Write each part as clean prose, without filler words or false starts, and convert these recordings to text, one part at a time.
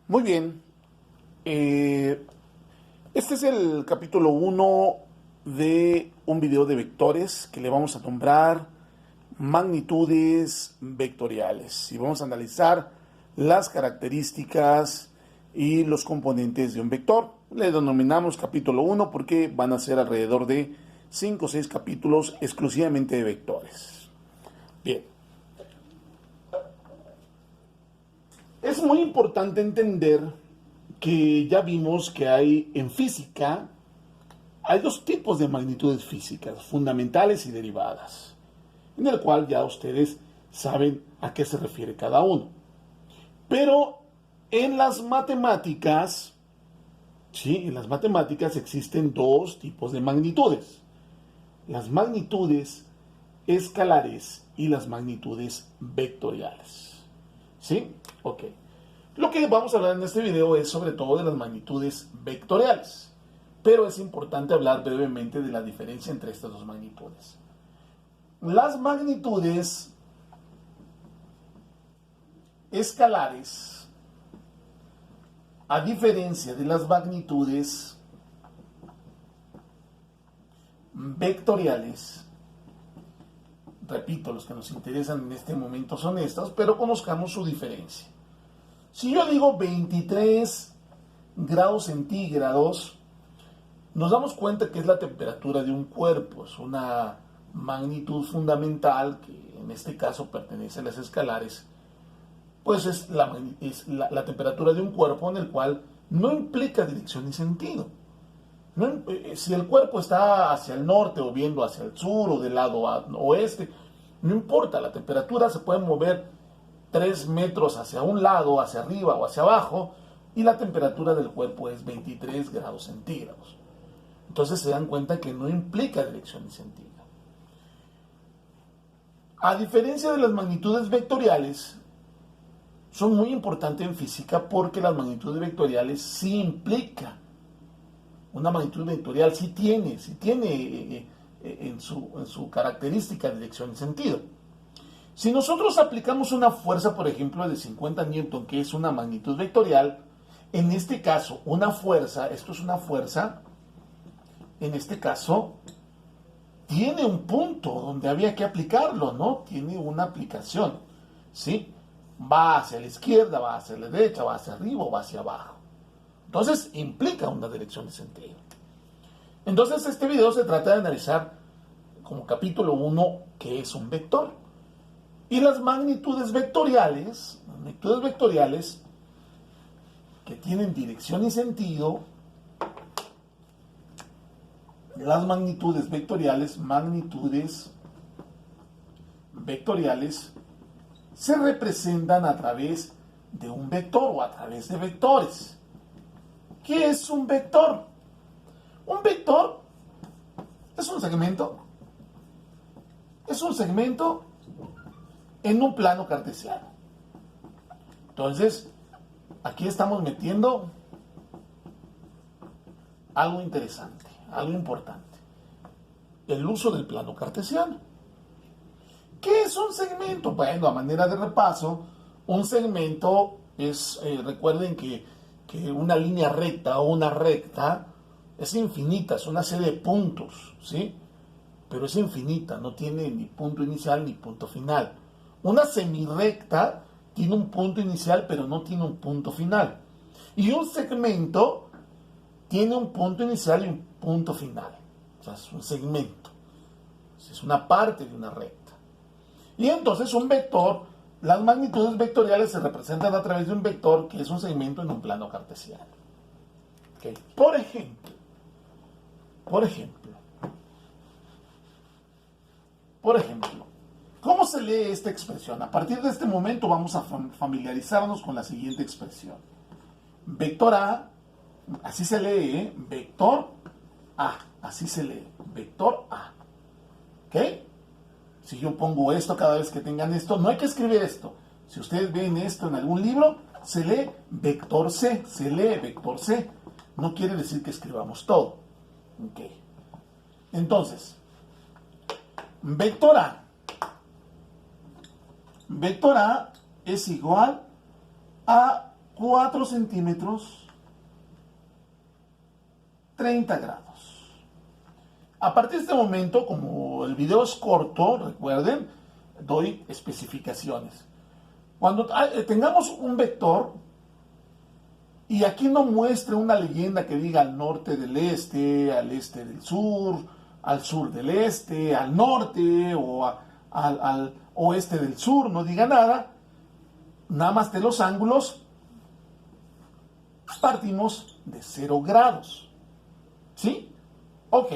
Muy bien. Este es el capítulo 1 de un video de vectores que le vamos a nombrar magnitudes vectoriales. Y vamos a analizar las características y los componentes de un vector. Le denominamos capítulo 1 porque van a ser alrededor de 5 o 6 capítulos exclusivamente de vectores. Bien. Es muy importante entender que ya vimos que hay en física, hay dos tipos de magnitudes físicas, fundamentales y derivadas, en el cual ya ustedes saben a qué se refiere cada uno. Pero en las matemáticas, sí, en las matemáticas existen dos tipos de magnitudes. Las magnitudes escalares y las magnitudes vectoriales. ¿Sí? Ok. Lo que vamos a hablar en este video es sobre todo de las magnitudes vectoriales, pero es importante hablar brevemente de la diferencia entre estas dos magnitudes. Las magnitudes escalares, a diferencia de las magnitudes vectoriales, repito, los que nos interesan en este momento son estas, pero conozcamos su diferencia. Si yo digo 23 grados centígrados, nos damos cuenta que es la temperatura de un cuerpo, es una magnitud fundamental que en este caso pertenece a las escalares, pues es la temperatura de un cuerpo en el cual no implica dirección ni sentido. Si el cuerpo está hacia el norte o viendo hacia el sur o del lado oeste, no importa, la temperatura se puede mover 3 metros hacia un lado, hacia arriba o hacia abajo, y la temperatura del cuerpo es 23 grados centígrados. Entonces se dan cuenta que no implica dirección ni sentido. A diferencia de las magnitudes vectoriales, son muy importantes en física porque las magnitudes vectoriales sí implican. Una magnitud vectorial sí tiene en su característica dirección y sentido. Si nosotros aplicamos una fuerza, por ejemplo, de 50 newton, que es una magnitud vectorial, en este caso, una fuerza, esto es una fuerza, en este caso, tiene un punto donde había que aplicarlo, ¿no? Tiene una aplicación, ¿sí? Va hacia la izquierda, va hacia la derecha, va hacia arriba o va hacia abajo. Entonces, implica una dirección de sentido. Entonces, este video se trata de analizar como capítulo 1 qué es un vector. Y las magnitudes vectoriales que tienen dirección y sentido, las magnitudes vectoriales se representan a través de un vector o a través de vectores. ¿Qué es un vector? Un vector es un segmento. Es un segmento en un plano cartesiano. Entonces, aquí estamos metiendo algo interesante, algo importante. El uso del plano cartesiano. ¿Qué es un segmento? Bueno, a manera de repaso, un segmento es, recuerden que una línea recta o una recta es infinita, es una serie de puntos, ¿sí? Pero es infinita, no tiene ni punto inicial ni punto final. Una semirecta tiene un punto inicial, pero no tiene un punto final. Y un segmento tiene un punto inicial y un punto final. O sea, es un segmento. Es una parte de una recta. Y entonces un vector, las magnitudes vectoriales se representan a través de un vector que es un segmento en un plano cartesiano. ¿Okay? Por ejemplo, ¿cómo se lee esta expresión? A partir de este momento vamos a familiarizarnos con la siguiente expresión. Vector A, así se lee, ¿eh? Vector A, así se lee, vector A. ¿Ok? Si yo pongo esto cada vez que tengan esto, no hay que escribir esto. Si ustedes ven esto en algún libro, se lee vector C, se lee vector C. No quiere decir que escribamos todo. ¿Ok? Entonces, vector A. Vector A es igual a 4 centímetros 30 grados. A partir de este momento, como el video es corto, recuerden, doy especificaciones. Cuando tengamos un vector y aquí no muestre una leyenda que diga al norte del este, al este del sur, al sur del este, al norte o al oeste del sur, no diga nada, nada más de los ángulos, partimos de 0 grados. ¿Sí? Ok.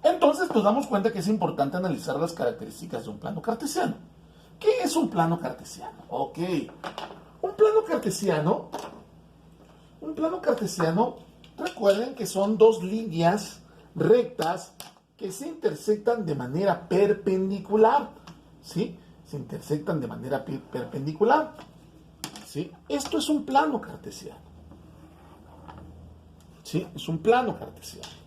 Entonces nos damos cuenta que es importante analizar las características de un plano cartesiano. ¿Qué es un plano cartesiano? Ok. Un plano cartesiano, recuerden que son dos líneas rectas que se intersectan de manera perpendicular. ¿Sí? Se intersectan de manera perpendicular. ¿Sí? Esto es un plano cartesiano. ¿Sí? Es un plano cartesiano.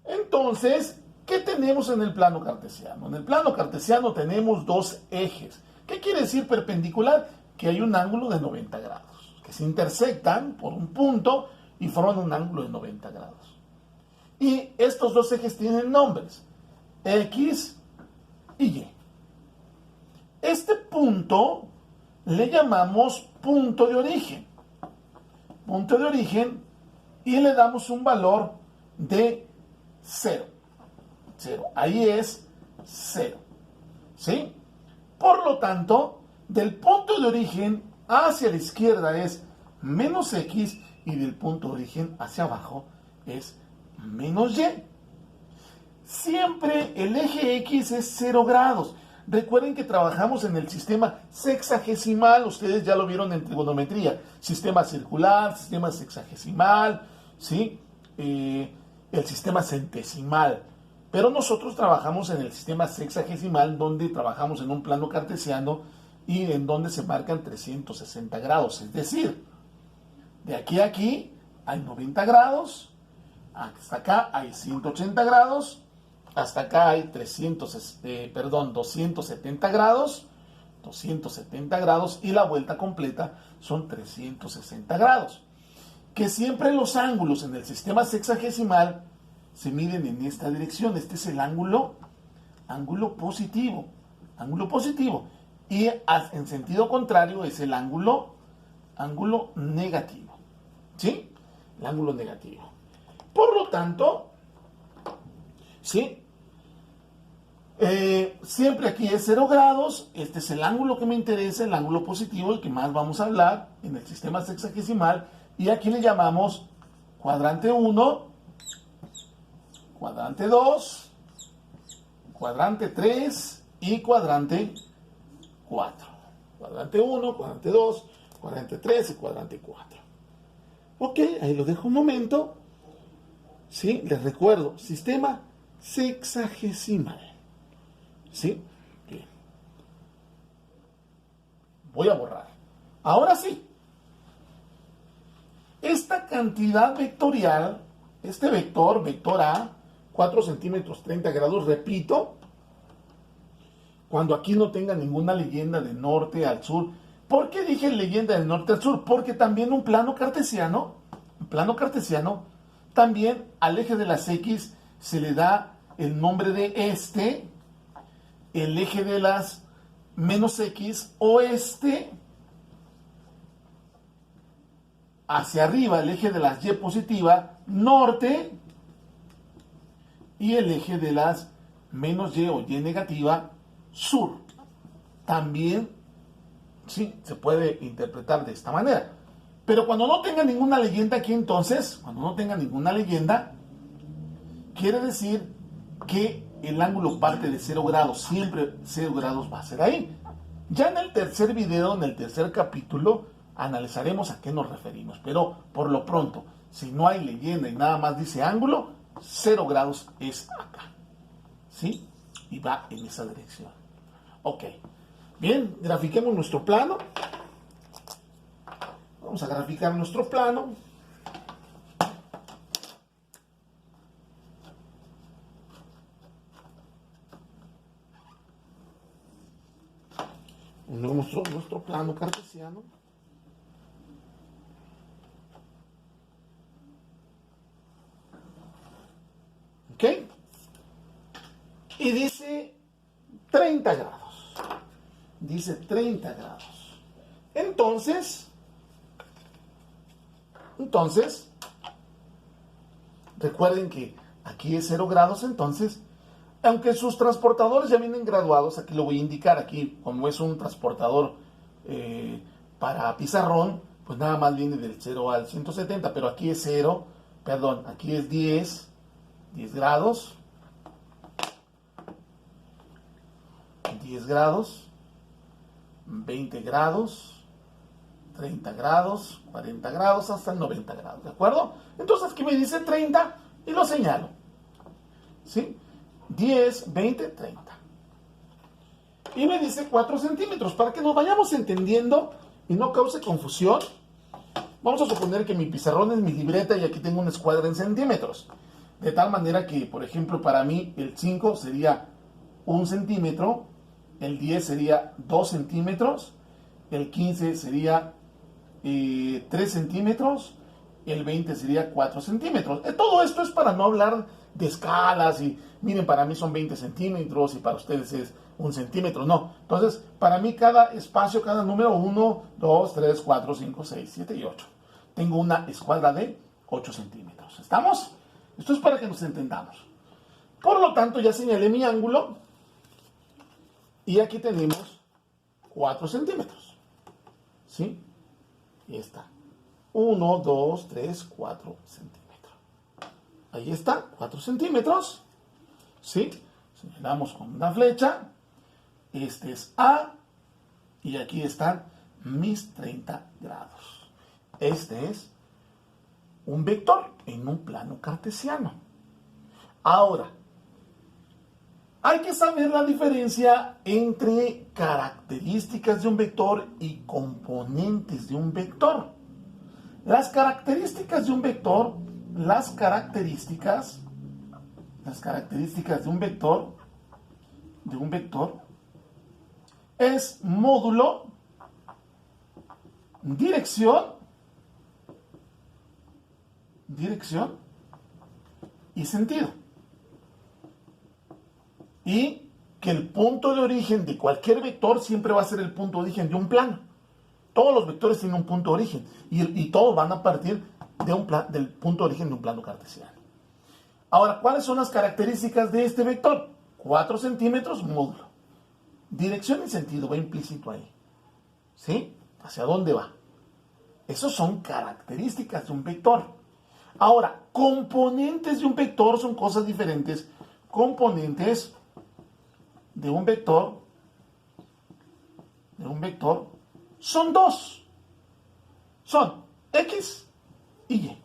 Entonces, ¿qué tenemos en el plano cartesiano? En el plano cartesiano tenemos dos ejes. ¿Qué quiere decir perpendicular? Que hay un ángulo de 90 grados, que se intersectan por un punto y forman un ángulo de 90 grados. Y estos dos ejes tienen nombres, X y Y. Este punto le llamamos punto de origen. Punto de origen, y le damos un valor de 0. Ahí es 0. ¿Sí? Por lo tanto, del punto de origen hacia la izquierda es menos X y del punto de origen hacia abajo es menos Y. Siempre el eje X es 0 grados. Recuerden que trabajamos en el sistema sexagesimal, ustedes ya lo vieron en trigonometría, sistema circular, sistema sexagesimal, ¿sí? El sistema centesimal. Pero nosotros trabajamos en el sistema sexagesimal, donde trabajamos en un plano cartesiano y en donde se marcan 360 grados. Es decir, de aquí a aquí hay 90 grados, hasta acá hay 180 grados, hasta acá hay 270 grados, 270 grados y la vuelta completa son 360 grados. Que siempre los ángulos en el sistema sexagesimal se miden en esta dirección. Este es el ángulo positivo. Y en sentido contrario es el ángulo negativo. ¿Sí? El ángulo negativo. Por lo tanto, ¿sí? Siempre aquí es 0 grados. Este es el ángulo que me interesa, el ángulo positivo, el que más vamos a hablar en el sistema sexagesimal. Y aquí le llamamos cuadrante 1, cuadrante 2, cuadrante 3 y cuadrante 4. Cuadrante 1, cuadrante 2, cuadrante 3 y cuadrante 4. Ok, ahí lo dejo un momento. ¿Sí? Les recuerdo, sistema sexagesimal. ¿Sí? Bien. Voy a borrar. Ahora sí. Esta cantidad vectorial, este vector A, 4 centímetros 30 grados, repito, cuando aquí no tenga ninguna leyenda de norte al sur. ¿Por qué dije leyenda del norte al sur? Porque también un plano cartesiano, también al eje de las X se le da el nombre de este, el eje de las menos X, oeste, hacia arriba el eje de las Y positiva, norte, y el eje de las menos Y o Y negativa, sur. También, sí, se puede interpretar de esta manera. Pero cuando no tenga ninguna leyenda aquí, entonces, quiere decir que el ángulo parte de 0 grados, siempre 0 grados va a ser ahí. Ya en el tercer video, en el tercer capítulo, analizaremos a qué nos referimos. Pero por lo pronto, si no hay leyenda y nada más dice ángulo, 0 grados es acá. ¿Sí? Y va en esa dirección. Ok. Bien, grafiquemos nuestro plano. Vamos a graficar nuestro plano. Nuestro plano cartesiano. ¿Ok? Y dice 30 grados. Dice 30 grados. Entonces, recuerden que aquí es 0 grados, entonces, aunque sus transportadores ya vienen graduados, aquí lo voy a indicar, aquí como es un transportador para pizarrón, pues nada más viene del 0 al 170, pero aquí es 0, perdón, aquí es 10 grados, 10 grados, 20 grados, 30 grados, 40 grados, hasta 90 grados, ¿de acuerdo? Entonces aquí me dice 30 y lo señalo, ¿sí? 10, 20, 30. Y me dice 4 centímetros, para que nos vayamos entendiendo y no cause confusión. Vamos a suponer que mi pizarrón es mi libreta y aquí tengo una escuadra en centímetros. De tal manera que, por ejemplo, para mí el 5 sería 1 centímetro, el 10 sería 2 centímetros, el 15 sería 3 centímetros, el 20 sería 4 centímetros. Todo esto es para no hablar de escalas y miren, para mí son 20 centímetros y para ustedes es 1 centímetro. No, entonces para mí cada espacio, cada número, 1, 2, 3, 4, 5, 6, 7 y 8. Tengo una escuadra de 8 centímetros. ¿Estamos? Esto es para que nos entendamos. Por lo tanto, ya señalé mi ángulo y aquí tenemos 4 centímetros. ¿Sí? Y está. 1, 2, 3, 4 centímetros. Ahí está, 4 centímetros. ¿Sí? Señalamos con una flecha. Este es A. Y aquí están mis 30 grados. Este es un vector en un plano cartesiano. Ahora, hay que saber la diferencia entre características de un vector y componentes de un vector. Las características de un vector, las características de un vector es módulo, dirección y sentido. Y que el punto de origen de cualquier vector siempre va a ser el punto de origen de un plano. Todos los vectores tienen un punto de origen y todos van a partir del punto de origen de un plano cartesiano. Ahora, ¿cuáles son las características de este vector? 4 centímetros, módulo. Dirección y sentido va implícito ahí. ¿Sí? ¿Hacia dónde va? Esas son características de un vector. Ahora, componentes de un vector son cosas diferentes. Componentes de un vector son dos. Son X y Y.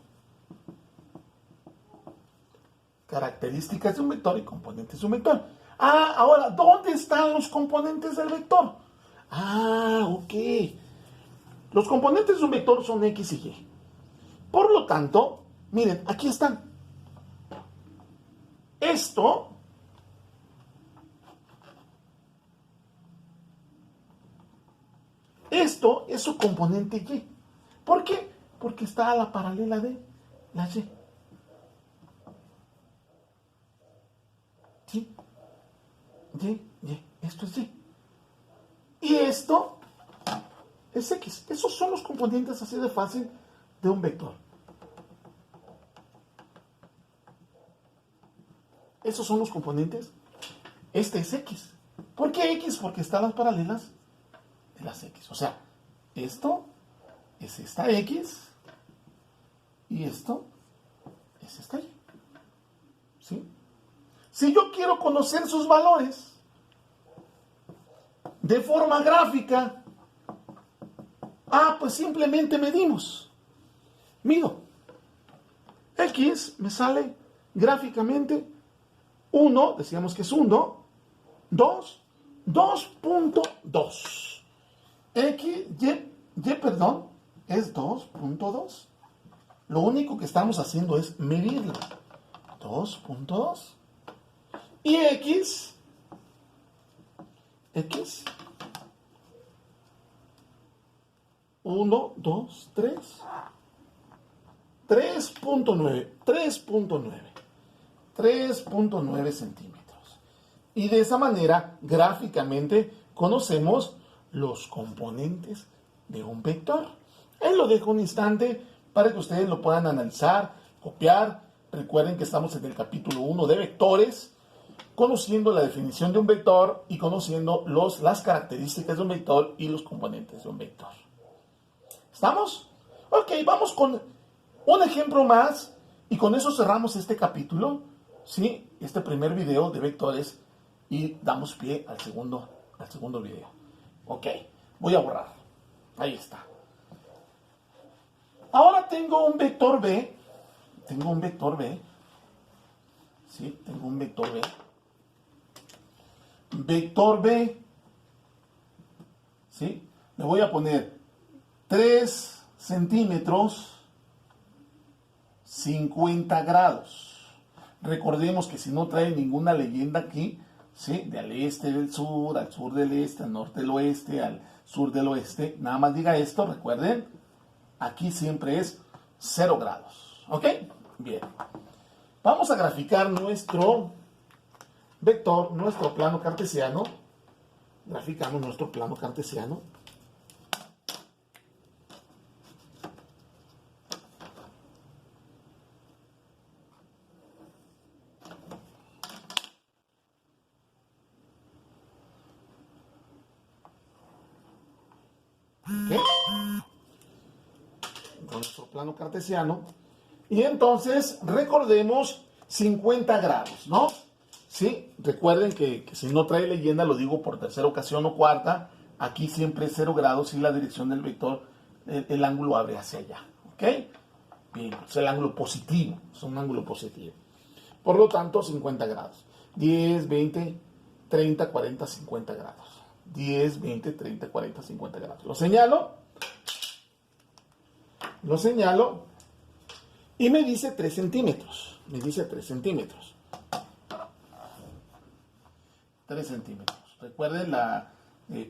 Características de un vector y componentes de un vector. Ahora, ¿dónde están los componentes del vector? Ok. Los componentes de un vector son X y Y. Por lo tanto, miren, aquí están. Esto es su componente Y. ¿Por qué? Porque está a la paralela de la Y. ¿Sí? Y. Esto es Y. Y esto es X. Esos son los componentes así de fácil de un vector. Esos son los componentes. Este es X. ¿Por qué X? Porque está a las paralelas de las X. O sea, esto es esta X y esto es esta Y. ¿Sí? Si yo quiero conocer sus valores de forma gráfica, pues simplemente medimos. Mido. X me sale gráficamente 1, decíamos que es 1, 2, 2.2. Y, perdón, es 2.2. Lo único que estamos haciendo es medirlo. 2.2. Y X 1, 2, 3. 3.9. 3.9 centímetros. Y de esa manera, gráficamente, conocemos los componentes de un vector. Ahí lo dejo un instante para que ustedes lo puedan analizar, copiar. Recuerden que estamos en el capítulo 1 de vectores, conociendo la definición de un vector y conociendo las características de un vector y los componentes de un vector. ¿Estamos? Ok, vamos con un ejemplo más y con eso cerramos este capítulo, ¿sí? Este primer video de vectores y damos pie al segundo video. Ok, voy a borrar. Ahí está. Ahora tengo un vector B. Tengo un vector B. ¿Sí? Tengo un vector B. Vector B. ¿Sí? Le voy a poner 3 centímetros 50 grados. Recordemos que si no trae ninguna leyenda aquí, ¿sí? De al este del sur, al sur del este, al norte del oeste, al sur del oeste, nada más diga esto, recuerden, aquí siempre es 0 grados. ¿Ok? Bien. Vamos a graficar nuestro vector, nuestro plano cartesiano. Graficamos nuestro plano cartesiano. ¿Okay? Con nuestro plano cartesiano. Y entonces recordemos 50 grados, ¿no? Sí, recuerden que si no trae leyenda, lo digo por tercera ocasión o cuarta, aquí siempre es 0 grados y la dirección del vector, el ángulo abre hacia allá, ¿ok? Bien, es el ángulo positivo, es un ángulo positivo. Por lo tanto, 50 grados. 10, 20, 30, 40, 50 grados. 10, 20, 30, 40, 50 grados. Lo señalo y me dice 3 centímetros. Me dice 3 centímetros. 3 centímetros. Recuerden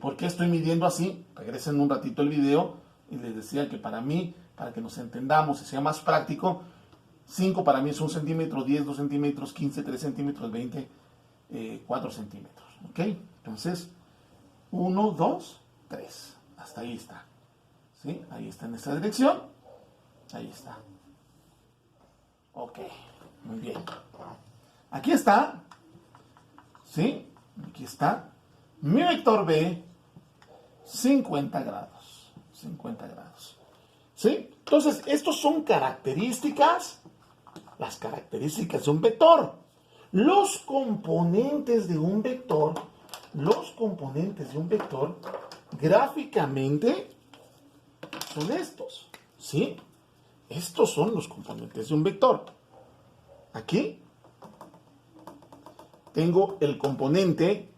por qué estoy midiendo así. Regresen un ratito el video y les decía que para mí, para que nos entendamos y sea más práctico, 5 para mí es 1 centímetro, 10, 2 centímetros, 15, 3 centímetros, 20, 4 centímetros. ¿Ok? Entonces, 1, 2, 3. Hasta ahí está. ¿Sí? Ahí está en esta dirección. Ahí está. Ok. Muy bien. Aquí está. ¿Sí? Aquí está. Mi vector B, 50 grados. 50 grados. ¿Sí? Entonces, estos son características. Las características de un vector. Los componentes de un vector. Gráficamente son estos. ¿Sí? Estos son los componentes de un vector. Aquí tengo el componente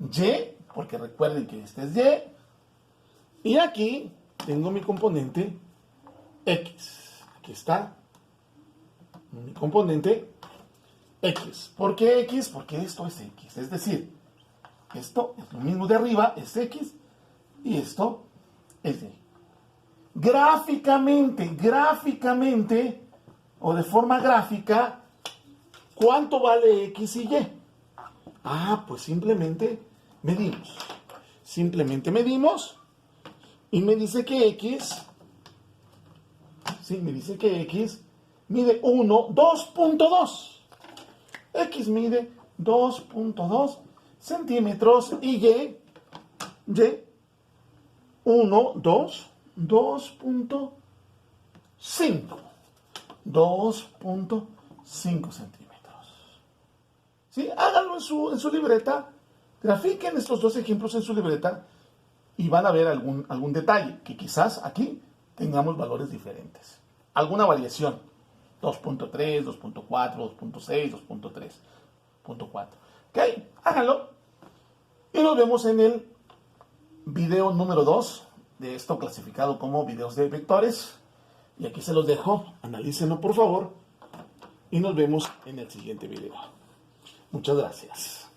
Y, porque recuerden que este es Y. Y aquí tengo mi componente X. Aquí está mi componente X. ¿Por qué X? Porque esto es X. Es decir, esto es lo mismo de arriba, es X, y esto es Y. Gráficamente, o de forma gráfica, ¿cuánto vale X y Y? Pues simplemente medimos. Y me dice que X, mide 2.2. X mide 2.2 centímetros y Y 2.5 centímetros. ¿Sí? Háganlo en su libreta, grafiquen estos dos ejemplos en su libreta y van a ver algún detalle, que quizás aquí tengamos valores diferentes. Alguna variación, 2.3, 2.4, 2.6, 2.3, 2.4. ¿Ok? Háganlo y nos vemos en el video número 2 de esto clasificado como videos de vectores. Y aquí se los dejo, analícenlo por favor y nos vemos en el siguiente video. Muchas gracias.